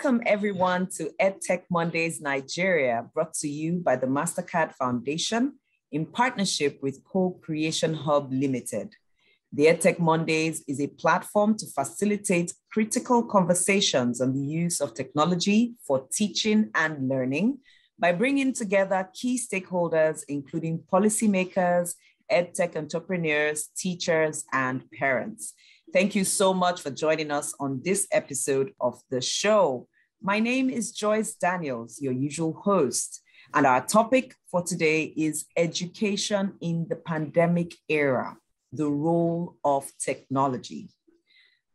Welcome everyone to EdTech Mondays Nigeria, brought to you by the MasterCard Foundation in partnership with Co-Creation Hub Limited. The EdTech Mondays is a platform to facilitate critical conversations on the use of technology for teaching and learning by bringing together key stakeholders, including policymakers, EdTech entrepreneurs, teachers, and parents. Thank you so much for joining us on this episode of the show. My name is Joyce Daniels, your usual host, and our topic for today is education in the pandemic era, the role of technology.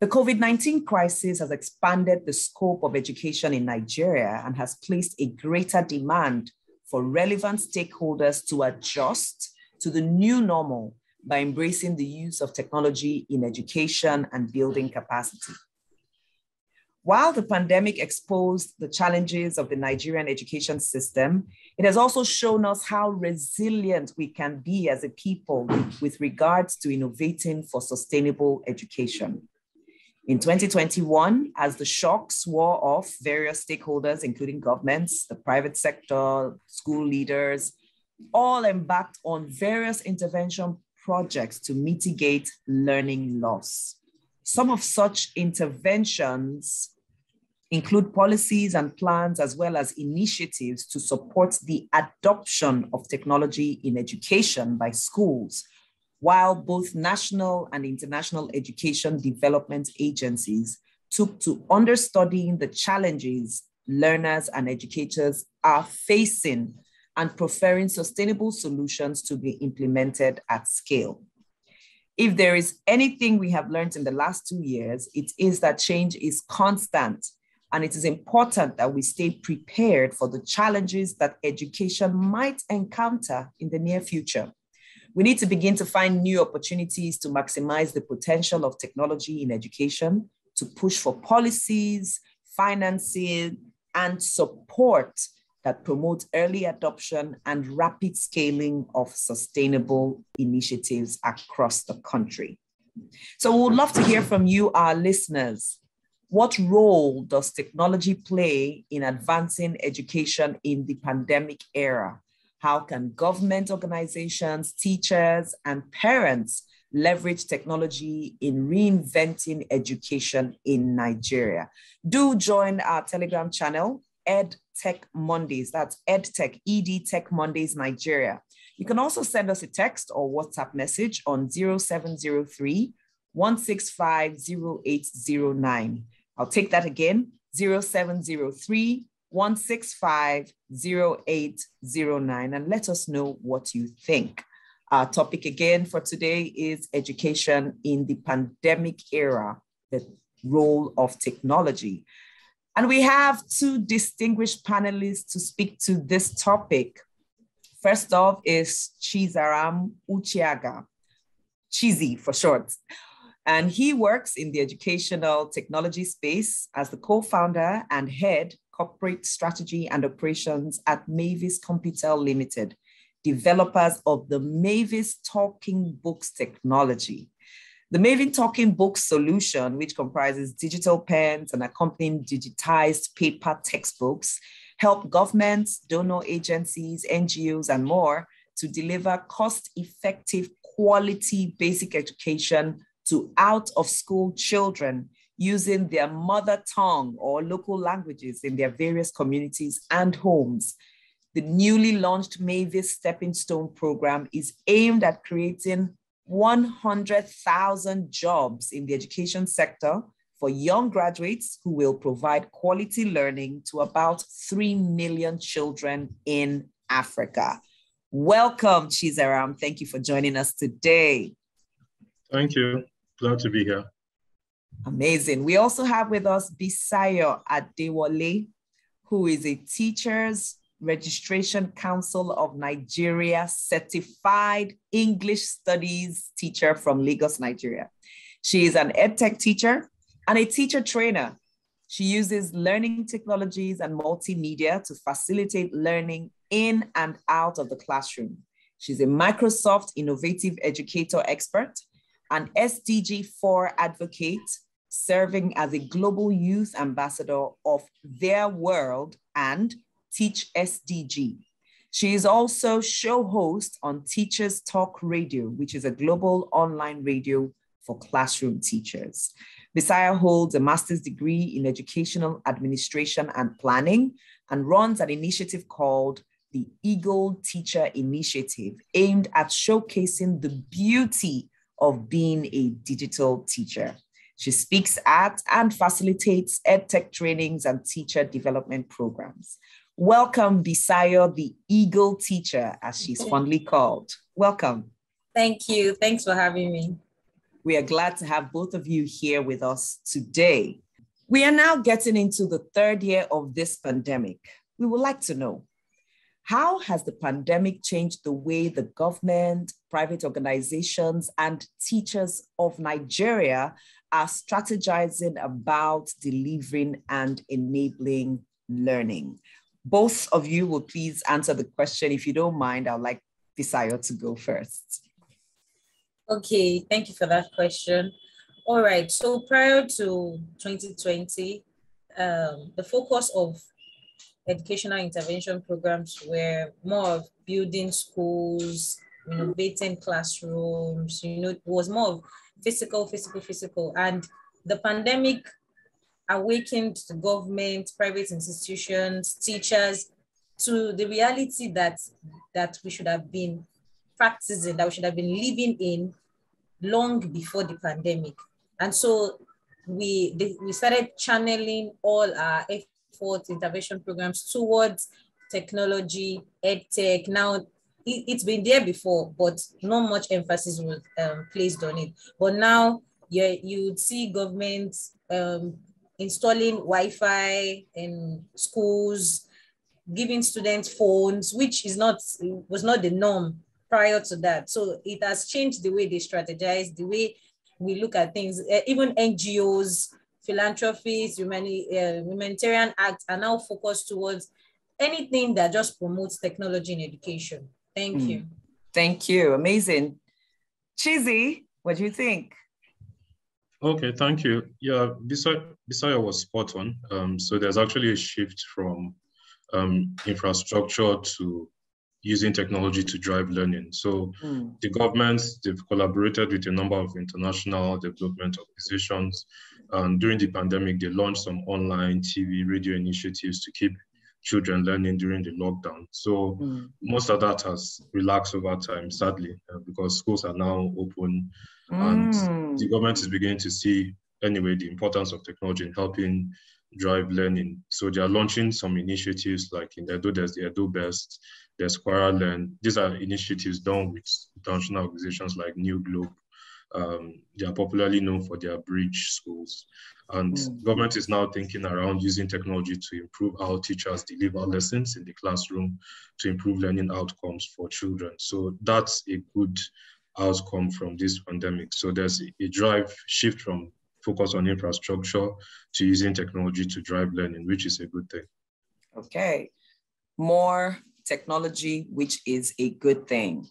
The COVID-19 crisis has expanded the scope of education in Nigeria and has placed a greater demand for relevant stakeholders to adjust to the new normal by embracing the use of technology in education and building capacity. While the pandemic exposed the challenges of the Nigerian education system, it has also shown us how resilient we can be as a people with regards to innovating for sustainable education. In 2021, as the shocks wore off, various stakeholders, including governments, the private sector, school leaders, all embarked on various intervention projects to mitigate learning loss. Some of such interventions include policies and plans, as well as initiatives to support the adoption of technology in education by schools, while both national and international education development agencies took to understudying the challenges learners and educators are facing and preferring sustainable solutions to be implemented at scale. If there is anything we have learned in the last 2 years, it is that change is constant, and it is important that we stay prepared for the challenges that education might encounter in the near future. We need to begin to find new opportunities to maximize the potential of technology in education, to push for policies, financing, and support that promotes early adoption and rapid scaling of sustainable initiatives across the country. So we would love to hear from you, our listeners. What role does technology play in advancing education in the pandemic era? How can government organizations, teachers, and parents leverage technology in reinventing education in Nigeria? Do join our Telegram channel, EdTech Mondays. That's EdTech, EdTech Mondays Nigeria. You can also send us a text or WhatsApp message on 0703 165 0809. I'll take that again, 0703 165 0809, and let us know what you think. Our topic again for today is education in the pandemic era, the role of technology. And we have two distinguished panelists to speak to this topic. First off is Chizaram Ucheaga, Chizi for short. And he works in the educational technology space as the co-founder and head corporate strategy and operations at Mavis Computel Limited, developers of the Mavis Talking Books technology. The Mavis Talking Books solution, which comprises digital pens and accompanying digitized paper textbooks, help governments, donor agencies, NGOs, and more to deliver cost-effective, quality basic education to out-of-school children using their mother tongue or local languages in their various communities and homes. The newly launched Mavis Stepping Stone program is aimed at creating 100,000 jobs in the education sector for young graduates who will provide quality learning to about 3 million children in Africa. Welcome, Chizaram. Thank you for joining us today. Thank you. Glad to be here. Amazing. We also have with us Bisayo Adewole, who is a Teachers Registration Council of Nigeria certified English studies teacher from Lagos, Nigeria. She is an EdTech teacher and a teacher trainer. She uses learning technologies and multimedia to facilitate learning in and out of the classroom. She's a Microsoft Innovative Educator expert, an SDG 4 advocate, serving as a global youth ambassador of Their World and Teach SDG. She is also show host on Teachers Talk Radio, which is a global online radio for classroom teachers. Bisayo holds a master's degree in educational administration and planning and runs an initiative called the Eagle Teacher Initiative, aimed at showcasing the beauty of being a digital teacher. She speaks at and facilitates EdTech trainings and teacher development programs. Welcome, Bisayo, the Eagle Teacher, as she's fondly called. Welcome. Thank you. Thanks for having me. We are glad to have both of you here with us today. We are now getting into the third year of this pandemic. We would like to know, how has the pandemic changed the way the government, private organizations, and teachers of Nigeria are strategizing about delivering and enabling learning? Both of you will please answer the question. If you don't mind, I'd like Bisayo to go first. Okay, thank you for that question. All right, so prior to 2020, the focus of educational intervention programs were more of building schools, renovating classrooms, it was more of physical. And the pandemic awakened the government, private institutions, teachers to the reality that we should have been practicing, that we should have been living in long before the pandemic. And so we started channeling all our efforts, intervention programs towards technology, EdTech. Now, it's been there before, but not much emphasis was placed on it. But now you would see governments installing Wi-Fi in schools, giving students phones, which was not the norm prior to that. So it has changed the way they strategize, the way we look at things. Even NGOs, philanthropies, humanitarian acts are now focused towards anything that just promotes technology in education. Thank you. Thank you. Amazing. Chizi, what do you think? Okay, thank you. Yeah, Bisayo was spot on. So there's actually a shift from infrastructure to using technology to drive learning. So the governments, they've collaborated with a number of international development organizations. And during the pandemic, they launched some online TV, radio initiatives to keep children learning during the lockdown. So most of that has relaxed over time, sadly, because schools are now open and the government is beginning to see, anyway, the importance of technology in helping drive learning. So they are launching some initiatives like in Edo, there's the Edo Best, there's Quora Learn. These are initiatives done with international organizations like New Globe. They are popularly known for their bridge schools. And government is now thinking around using technology to improve how teachers deliver lessons in the classroom to improve learning outcomes for children. So that's a good outcome from this pandemic. So there's a drive shift from focus on infrastructure to using technology to drive learning, which is a good thing. Okay, more technology, which is a good thing.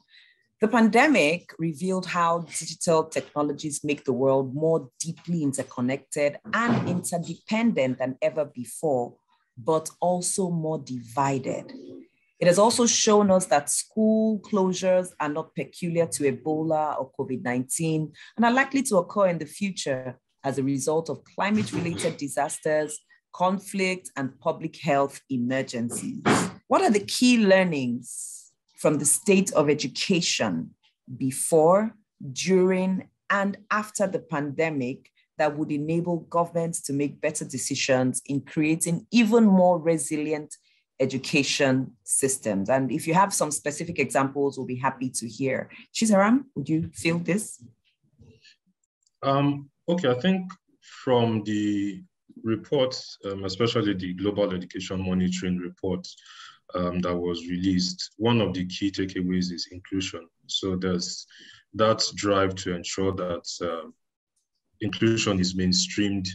The pandemic revealed how digital technologies make the world more deeply interconnected and interdependent than ever before, but also more divided. It has also shown us that school closures are not peculiar to Ebola or COVID-19 and are likely to occur in the future as a result of climate-related disasters, conflict, and public health emergencies. What are the key learnings from the state of education before, during, and after the pandemic that would enable governments to make better decisions in creating even more resilient education systems? And if you have some specific examples, we'll be happy to hear. Chizaram, would you feel this? Okay, I think from the reports, especially the Global Education Monitoring report that was released, one of the key takeaways is inclusion. So there's that drive to ensure that inclusion is mainstreamed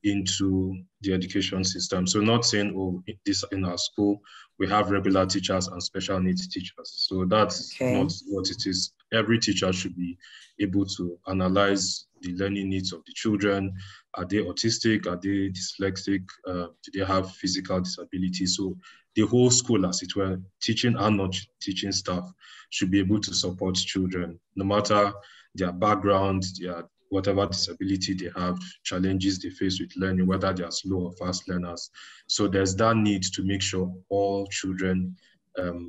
into the education system. So not saying, oh, this in our school, we have regular teachers and special needs teachers. So that's not what it is. Every teacher should be able to analyze the learning needs of the children. Are they autistic? Are they dyslexic? Do they have physical disabilities? So the whole school, as it were, teaching and non-teaching staff should be able to support children, no matter their background, their whatever disability they have, challenges they face with learning, whether they are slow or fast learners. So there's that need to make sure all children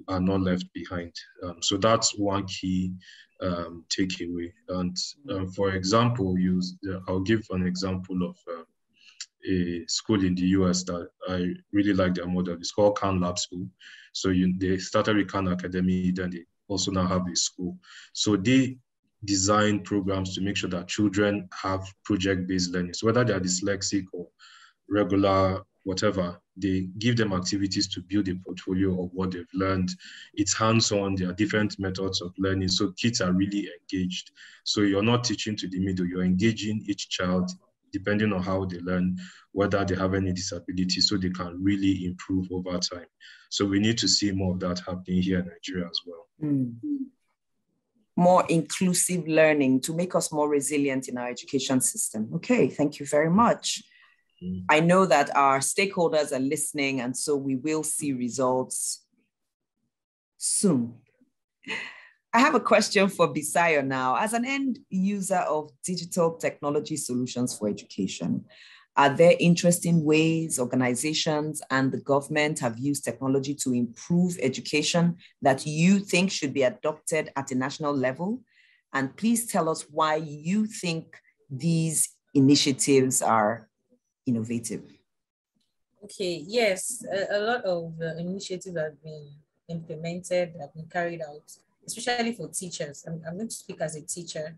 are not left behind. So that's one key takeaway. And for example, I'll give an example of a school in the US that I really like their model. It's called Khan Lab School. So they started with Khan Academy, then they also now have a school. So they design programs to make sure that children have project-based learning. So whether they are dyslexic or regular, whatever, they give them activities to build a portfolio of what they've learned. It's hands-on, there are different methods of learning. So kids are really engaged. So you're not teaching to the middle, you're engaging each child depending on how they learn, whether they have any disability, so they can really improve over time. So we need to see more of that happening here in Nigeria as well. More inclusive learning to make us more resilient in our education system. Okay, thank you very much. I know that our stakeholders are listening, and so we will see results soon. I have a question for Bisayo now. As an end user of digital technology solutions for education, are there interesting ways organizations and the government have used technology to improve education that you think should be adopted at a national level? And please tell us why you think these initiatives are innovative. Okay, yes, a lot of initiatives have been implemented, have been carried out, especially for teachers. I'm going to speak as a teacher.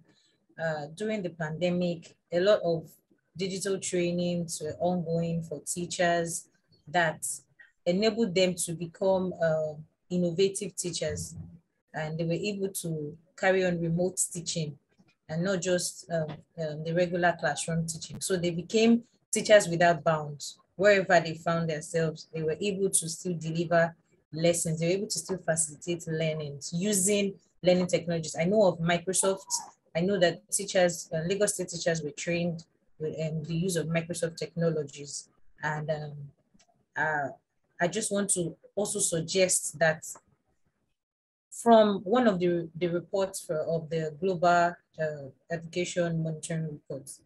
During the pandemic, a lot of digital trainings were ongoing for teachers that enabled them to become innovative teachers, and they were able to carry on remote teaching and not just the regular classroom teaching. So they became teachers without bounds. Wherever they found themselves, they were able to still deliver lessons. They were able to still facilitate learning using learning technologies. I know of Microsoft. I know that teachers, Lagos State teachers were trained with the use of Microsoft technologies. And I just want to also suggest that from one of the reports of the Global Education Monitoring Reports,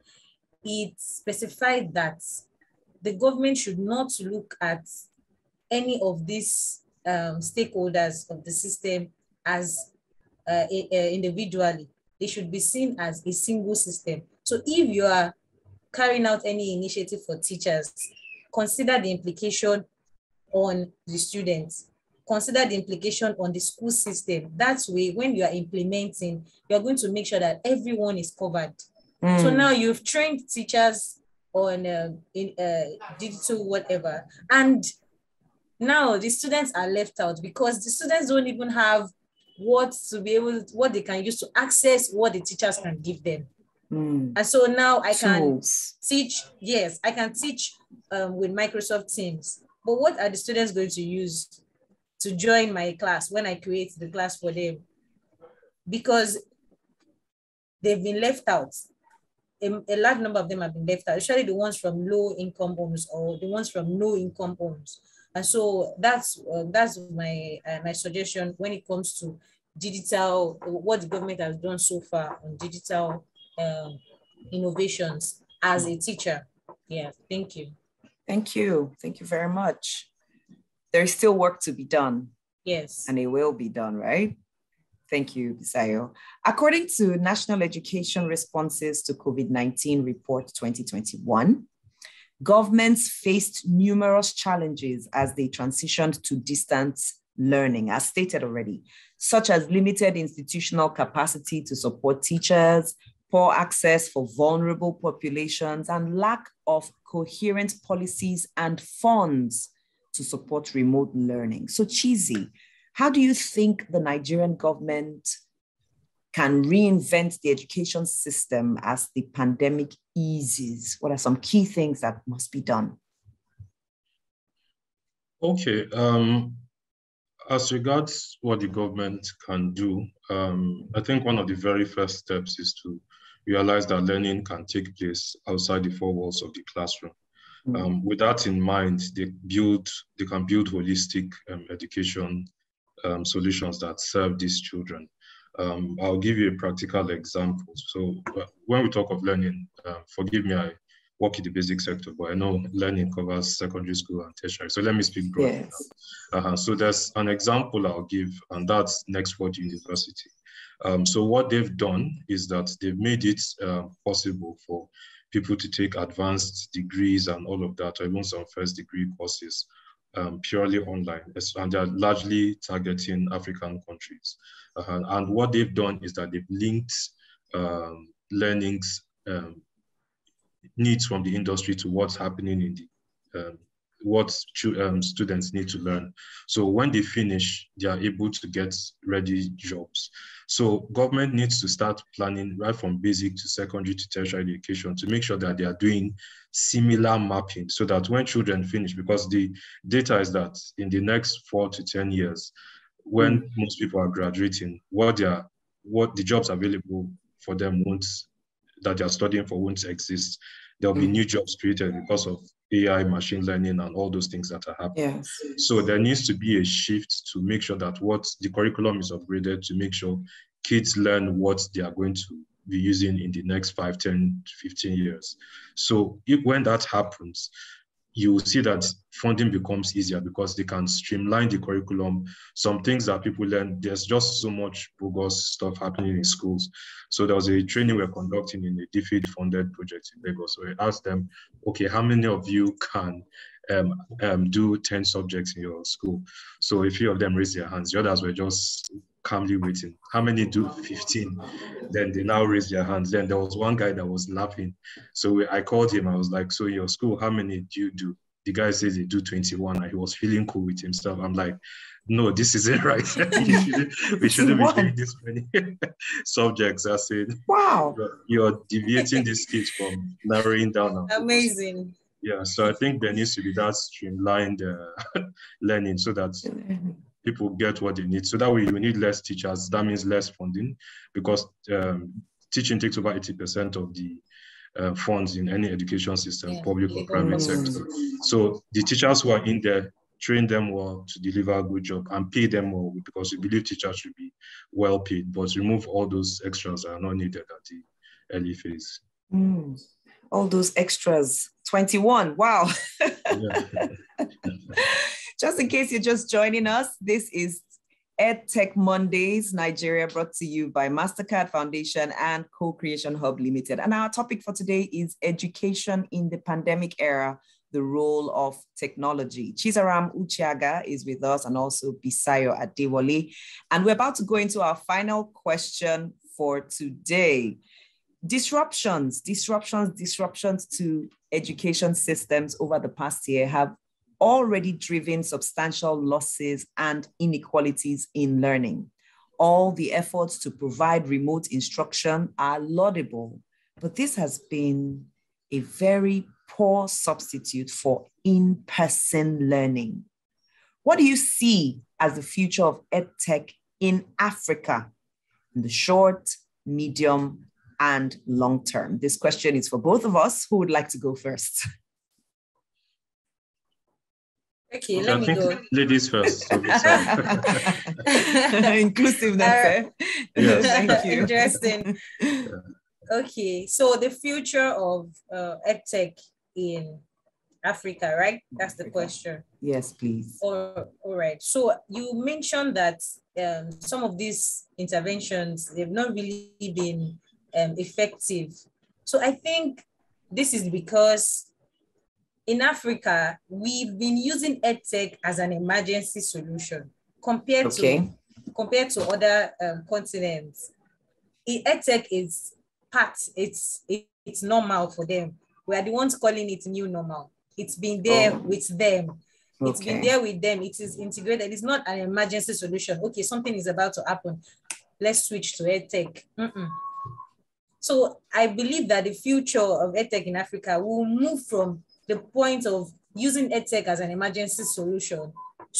it specified that the government should not look at any of these stakeholders of the system as individually. They should be seen as a single system. So if you are carrying out any initiative for teachers, consider the implication on the students, consider the implication on the school system. That way, when you are implementing, you're going to make sure that everyone is covered. So now you've trained teachers on digital whatever, and now the students are left out because the students don't even have what they can use to access what the teachers can give them. And so now I can teach, yes, I can teach with Microsoft Teams, but what are the students going to use to join my class when I create the class for them? Because they've been left out. A large number of them have been left out, especially the ones from low-income homes or the ones from no-income homes. And so that's my suggestion when it comes to digital, what the government has done so far on digital innovations as a teacher. Yeah, thank you. Thank you. Thank you very much. There's still work to be done. Yes. And it will be done, right? Thank you, Bisayo. According to National Education Responses to COVID-19 Report 2021, governments faced numerous challenges as they transitioned to distance learning, as stated already, such as limited institutional capacity to support teachers, poor access for vulnerable populations, and lack of coherent policies and funds to support remote learning. So Chizi, how do you think the Nigerian government can reinvent the education system as the pandemic eases? What are some key things that must be done? Okay, as regards what the government can do, I think one of the very first steps is to realize that learning can take place outside the four walls of the classroom. With that in mind, they can build holistic education solutions that serve these children. I'll give you a practical example. So when we talk of learning, forgive me, I work in the basic sector, but I know learning covers secondary school and tertiary. So let me speak broadly. Yes. So there's an example I'll give, and that's Nextword University. So what they've done is that they've made it possible for people to take advanced degrees and all of that, or even some first degree courses purely online. And they're largely targeting African countries. And what they've done is that they've linked learning's needs from the industry to what's happening in the what students need to learn. So when they finish, they are able to get ready jobs. So government needs to start planning right from basic to secondary to tertiary education to make sure that they are doing similar mapping so that when children finish, because the data is that in the next 4 to 10 years, when most people are graduating, what the jobs available for them that they are studying for won't exist. There'll be new jobs created because of AI, machine learning, and all those things that are happening. Yes. So there needs to be a shift to make sure that what the curriculum is upgraded to make sure kids learn what they are going to be using in the next 5, 10, 15 years. So when that happens, you will see that funding becomes easier because they can streamline the curriculum. Some things that people learn, there's just so much bogus stuff happening in schools. So there was a training we're conducting in a DFID-funded project in Lagos. So I asked them, okay, how many of you can do 10 subjects in your school? So a few of them raised their hands. The others were just calmly waiting. How many do 15? Then they now raised their hands. Then there was one guy that was laughing. So I called him. I was like, so your school, how many do you do? The guy says they do 21, and he was feeling cool with himself. I'm like, no, this isn't right. we shouldn't be doing this many subjects. I said, wow, you're deviating these kids from narrowing down. Amazing. Yeah, so I think there needs to be that streamlined learning so that people get what they need. So that way you need less teachers. That means less funding because teaching takes over 80% of the funds in any education system, public or private sector. So the teachers who are in there, train them well to deliver a good job and pay them well because we believe teachers should be well paid, but remove all those extras that are not needed at the early phase. All those extras. 21, wow. Just in case you're just joining us, this is EdTech Mondays Nigeria, brought to you by MasterCard Foundation and CcHUB Limited. And our topic for today is education in the pandemic era, the role of technology. Chizaram Ucheaga is with us and also Bisayo Adewole. And we're about to go into our final question for today. Disruptions to education systems over the past year have already driven substantial losses and inequalities in learning. All the efforts to provide remote instruction are laudable, but this has been a very poor substitute for in-person learning. What do you see as the future of EdTech in Africa in the short, medium, and long term? This question is for both of us. Who would like to go first? Okay, let me go. Ladies first. So inclusiveness. Yes. Thank you. Interesting. Okay, so the future of EdTech in Africa, right? That's the question. Yes, please. All right. So you mentioned that some of these interventions, they've not really been effective. So I think this is because in Africa, we've been using EdTech as an emergency solution compared to other continents. EdTech is it's normal for them. We are the ones calling it new normal. It's been there with them. It's been there with them. It is integrated. It's not an emergency solution. Okay, something is about to happen. Let's switch to EdTech. So I believe that the future of EdTech in Africa will move from the point of using EdTech as an emergency solution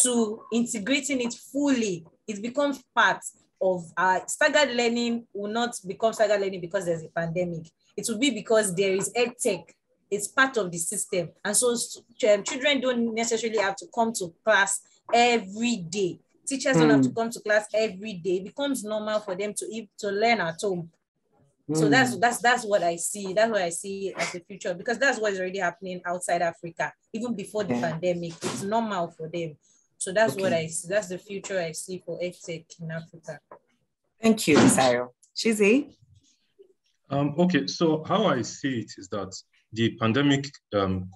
to integrating it fully. It becomes part of staggered learning will not become staggered learning because there's a pandemic. It will be because there is EdTech. It's part of the system. And so children don't necessarily have to come to class every day. Teachers don't have to come to class every day. It becomes normal for them to learn at home. So that's what I see. That's what I see as the future, because that's what is already happening outside Africa, even before the pandemic. It's normal for them. So that's what I see. That's the future I see for EdTech in Africa. Thank you, Bisayo. Chizi? Okay, so how I see it is that the pandemic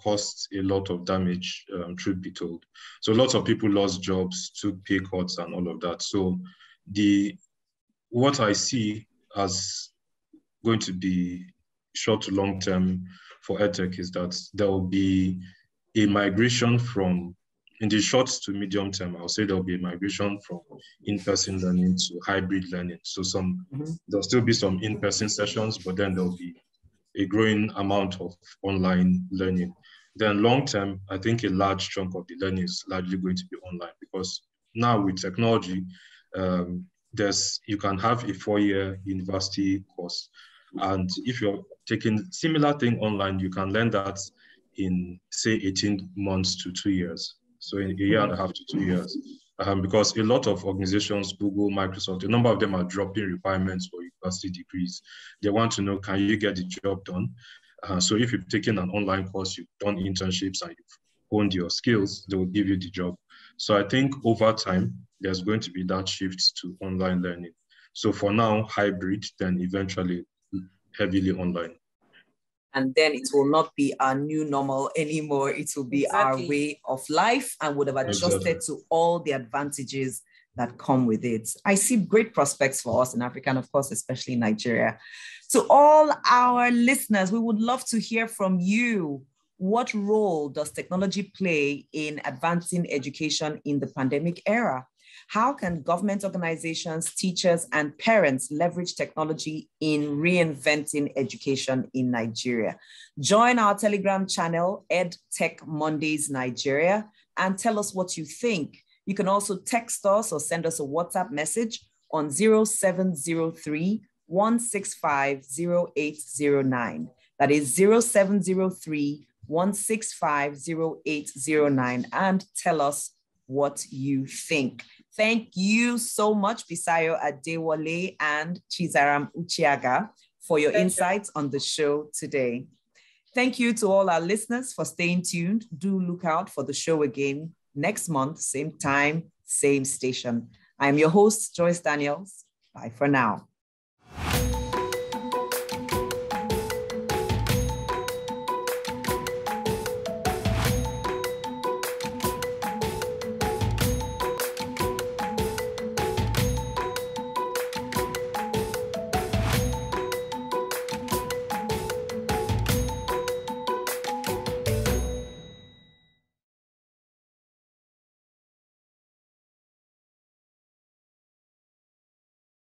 caused a lot of damage, truth be told. So lots of people lost jobs, took pay cuts and all of that. So what I see as going to be short to long term for EdTech is that there will be a migration from, in the short to medium term, I'll say there'll be a migration from in-person learning to hybrid learning. So there'll still be some in-person sessions, but then there'll be a growing amount of online learning. Then long term, I think a large chunk of the learning is largely going to be online, because now with technology, you can have a 4-year university course. And if you're taking similar thing online, you can learn that in, say, 18 months to 2 years. So in a year and a half to 2 years. Because a lot of organizations, Google, Microsoft, a number of them are dropping requirements for university degrees. They want to know, can you get the job done? So if you've taken an online course, you've done internships and you've honed your skills, they will give you the job. So I think over time, there's going to be that shift to online learning. So for now, hybrid, then eventually heavily online. And then it will not be our new normal anymore. It will be our way of life, and would have adjusted to all the advantages that come with it. I see great prospects for us in Africa, and of course, especially in Nigeria. To all our listeners, we would love to hear from you. What role does technology play in advancing education in the pandemic era? How can government organizations, teachers, and parents leverage technology in reinventing education in Nigeria? Join our Telegram channel, EdTech Mondays Nigeria, and tell us what you think. You can also text us or send us a WhatsApp message on 0703 165 0809. That is 0703 165 0809, and tell us what you think. Thank you so much, Bisayo, Adewole, and Chizaram Ucheaga, for your insights on the show today. Thank you to all our listeners for staying tuned. Do look out for the show again next month, same time, same station. I am your host, Joyce Daniels. Bye for now.